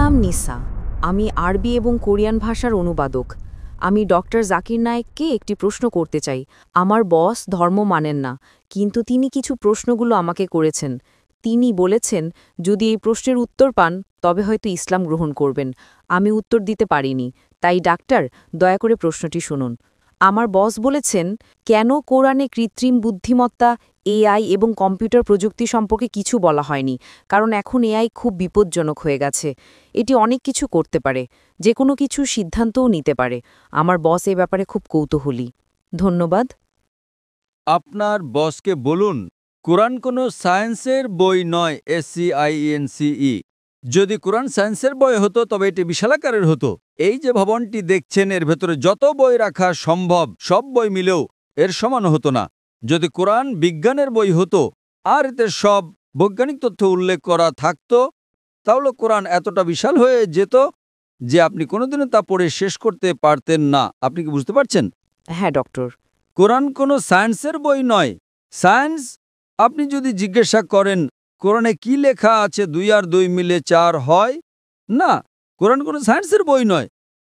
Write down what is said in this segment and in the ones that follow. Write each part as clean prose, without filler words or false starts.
নাম নিসা। আমি আরবি এবং কোরিয়ান ভাষার অনুবাদক। আমি ডক্টর জাকির নায়েককে একটি প্রশ্ন করতে চাই। আমার বস ধর্ম মানেন না, কিন্তু তিনি কিছু প্রশ্নগুলো আমাকে করেছেন। তিনি বলেছেন যদি এই প্রশ্নের উত্তর পান তবে হয়তো ইসলাম গ্রহণ করবেন। আমি উত্তর দিতে পারিনি, তাই ডাক্তার দয়া করে প্রশ্নটি শুনুন। আমার বস বলেছেন কেন কোরআনে কৃত্রিম বুদ্ধিমত্তা, এআই এবং কম্পিউটার প্রযুক্তি সম্পর্কে কিছু বলা হয়নি, কারণ এখন এআই খুব বিপজ্জনক হয়ে গেছে। এটি অনেক কিছু করতে পারে, যে কোনো কিছু সিদ্ধান্তও নিতে পারে। আমার বস এ ব্যাপারে খুব কৌতূহলী। ধন্যবাদ। আপনার বসকে বলুন কোরআন কোনো সায়েন্সের বই নয়। SCIENCE। যদি কোরআন সায়েন্সের বই হতো তবে এটি বিশালাকারের হতো। এই যে ভবনটি দেখছেন এর ভেতরে যত বই রাখা সম্ভব সব বই মিলেও এর সমান হতো না। যদি কোরআন বিজ্ঞানের বই হতো আর এতে সব বৈজ্ঞানিক তথ্য উল্লেখ করা থাকতো তাহলে কোরআন এতটা বিশাল হয়ে যেত যে আপনি কোনোদিনও তা পড়ে শেষ করতে পারতেন না। আপনি কি বুঝতে পারছেন? হ্যাঁ ডক্টর। কোরআন কোনো সায়েন্সের বই নয়। সায়েন্স, আপনি যদি জিজ্ঞাসা করেন কোরআনে কি লেখা আছে 2 আর 2 মিলে 4 হয়, না, কোরআন কোনো সায়েন্সের বই নয়।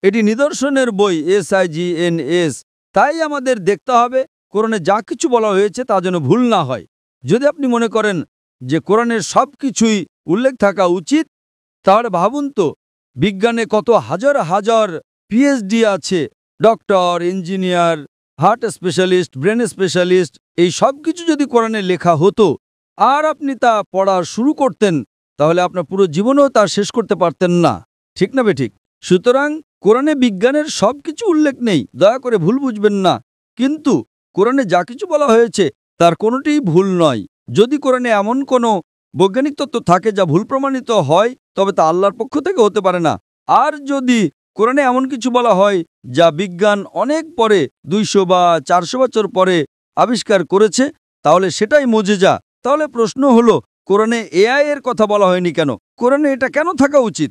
এটি নিদর্শনের বই, SIGNS। তাই আমাদের দেখতে হবে কোরআনে যা কিছু বলা হয়েছে তা যেন ভুল না হয়। যদি আপনি মনে করেন যে কোরআনের সব কিছুই উল্লেখ থাকা উচিত, তাহলে ভাবুন তো বিজ্ঞানে কত হাজার হাজার PhD আছে, doctor, engineer, heart specialist, brain specialist. এই সব কিছু যদি কোরআনে লেখা হতো আর আপনি তা পড়া শুরু করতেন তাহলে আপনার পুরো জীবনেও তা শেষ করতে পারতেন না। ঠিক না বেঠিক? সুতরাং কোরআনে বিজ্ঞানের সব কিছু উল্লেখ নেই, দয়া করে ভুল বুঝবেন না। কিন্তু কোরআনে যা কিছু বলা হয়েছে তার কোনোটিই ভুল নয়। যদি কোরআনে এমন কোনো বৈজ্ঞানিক তত্ত্ব থাকে যা ভুল প্রমাণিত হয় তবে তা আল্লাহর পক্ষ থেকে হতে পারে না। আর যদি কোরআনে এমন কিছু বলা হয় যা বিজ্ঞান অনেক পরে 200 বা 400 বছর পরে আবিষ্কার করেছে তাহলে সেটাই মুজিজা। তাহলে প্রশ্ন হলো কোরআনে AI এর কথা বলা হয়নি কেন? কোরআনে এটা কেন থাকা উচিত?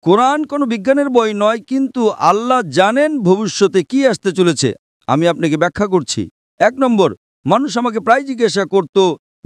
কোরআন কোনো বিজ্ঞানের বই নয়, কিন্তু আল্লাহ জানেন ভবিষ্যতে কি আসতে চলেছে। আমি আপনাকে ব্যাখ্যা করছি। 1 নম্বর, মানুষ আমাকে প্রায় জিজ্ঞাসা করত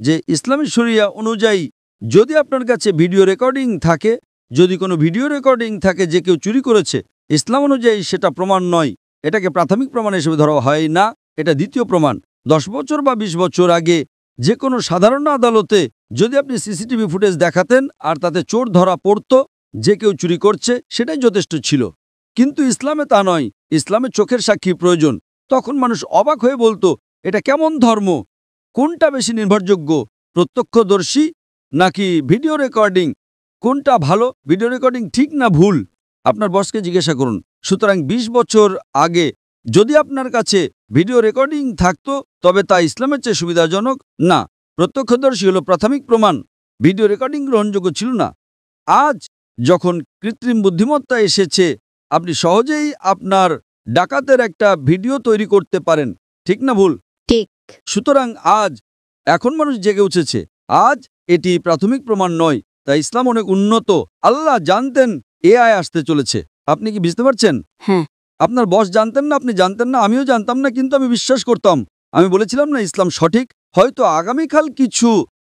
যে ইসলামী শরিয়া অনুযায়ী যদি আপনার কাছে ভিডিও রেকর্ডিং থাকে, যদি কোনো ভিডিও রেকর্ডিং থাকে যে কেউ চুরি করেছে, ইসলাম অনুযায়ী সেটা প্রমাণ নয়। এটাকে প্রাথমিক প্রমাণ হিসেবে ধরা হয় না, এটা দ্বিতীয় প্রমাণ। 10 বছর বা 20 বছর আগে যে কোনো সাধারণ আদালতে যদি আপনি সিসিটিভি ফুটেজ দেখাতেন আর তাতে চোর ধরা পড়তো যে কেউ চুরি করছে, সেটাই যথেষ্ট ছিল। কিন্তু ইসলামে তা নয়। ইসলামে চোখের সাক্ষী প্রয়োজন। তখন মানুষ অবাক হয়ে বলতো এটা কেমন ধর্ম? কোনটা বেশি নির্ভরযোগ্য, প্রত্যক্ষদর্শী নাকি ভিডিও রেকর্ডিং? কোনটা ভালো, ভিডিও রেকর্ডিং ঠিক না ভুল? আপনার বসকে জিজ্ঞাসা করুন। সুতরাং 20 বছর আগে যদি আপনার কাছে ভিডিও রেকর্ডিং থাকতো তবে তা ইসলামের চেয়ে সুবিধাজনক না। প্রত্যক্ষদর্শী হলো প্রাথমিক প্রমাণ, ভিডিও রেকর্ডিং গ্রহণযোগ্য ছিল না। আজ যখন কৃত্রিম বুদ্ধিমত্তা এসেছে আপনি সহজেই আপনার ডাকাতের একটা ভিডিও তৈরি করতে পারেন। ঠিক না ভুল? ঠিক। সুতরাং এখন মানুষ জেগে উঠেছে। আজ এটি প্রাথমিক প্রমাণ নয়। তাই ইসলাম অনেক উন্নত। আল্লাহ জানতেন AI আসতে চলেছে। আপনি কি বুঝতে পারছেন? হ্যাঁ। আপনার বস জানতেন না, আপনি জানতেন না, আমিও জানতাম না, কিন্তু আমি বিশ্বাস করতাম। আমি বলেছিলাম না ইসলাম সঠিক, হয়তো আগামীকাল কিছু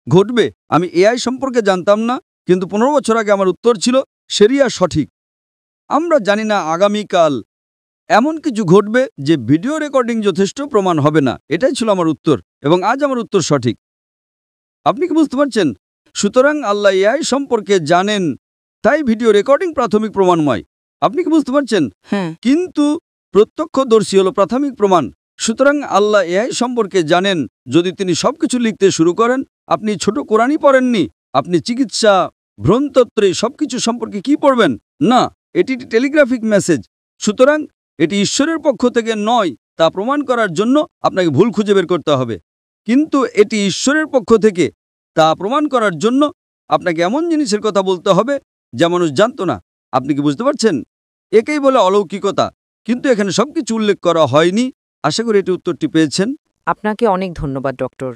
ঘটবে। আমি AI সম্পর্কে জানতাম না, কিন্তু 15 বছর আগে আমার উত্তর ছিল শরিয়া সঠিক। আমরা জানি না আগামীকাল এমন কিছু ঘটবে যে ভিডিও রেকর্ডিং যথেষ্ট প্রমাণ হবে না। এটাই ছিল আমার উত্তর, এবং আজ আমার উত্তর সঠিক। আপনি কি বুঝতে পারছেন? সুতরাং আল্লাহ AI সম্পর্কে জানেন, তাই ভিডিও রেকর্ডিং প্রাথমিক প্রমাণময়। আপনি কি বুঝতে পারছেন? হ্যাঁ। কিন্তু প্রত্যক্ষদর্শী হলো প্রাথমিক প্রমাণ। সুতরাং আল্লাহ AI সম্পর্কে জানেন। যদি তিনি সবকিছু লিখতে শুরু করেন, আপনি ছোট কোরআনই পড়েননি, আপনি চিকিৎসা, ভ্রূণতত্ত্বে সবকিছু সম্পর্কে কি পড়বেন? না, এটি টেলিগ্রাফিক মেসেজ। সুতরাং এটি ঈশ্বরের পক্ষ থেকে নয় তা প্রমাণ করার জন্য আপনাকে ভুল খুঁজে বের করতে হবে। কিন্তু এটি ঈশ্বরের পক্ষ থেকে তা প্রমাণ করার জন্য আপনাকে এমন জিনিসের কথা বলতে হবে যা মানুষ জানতো না। আপনি কি বুঝতে পারছেন? একেই বলে অলৌকিকতা। কিন্তু এখানে সবকিছু উল্লেখ করা হয়নি। আশা করি এটি উত্তরটি পেয়েছেন। আপনাকে অনেক ধন্যবাদ ডক্টর।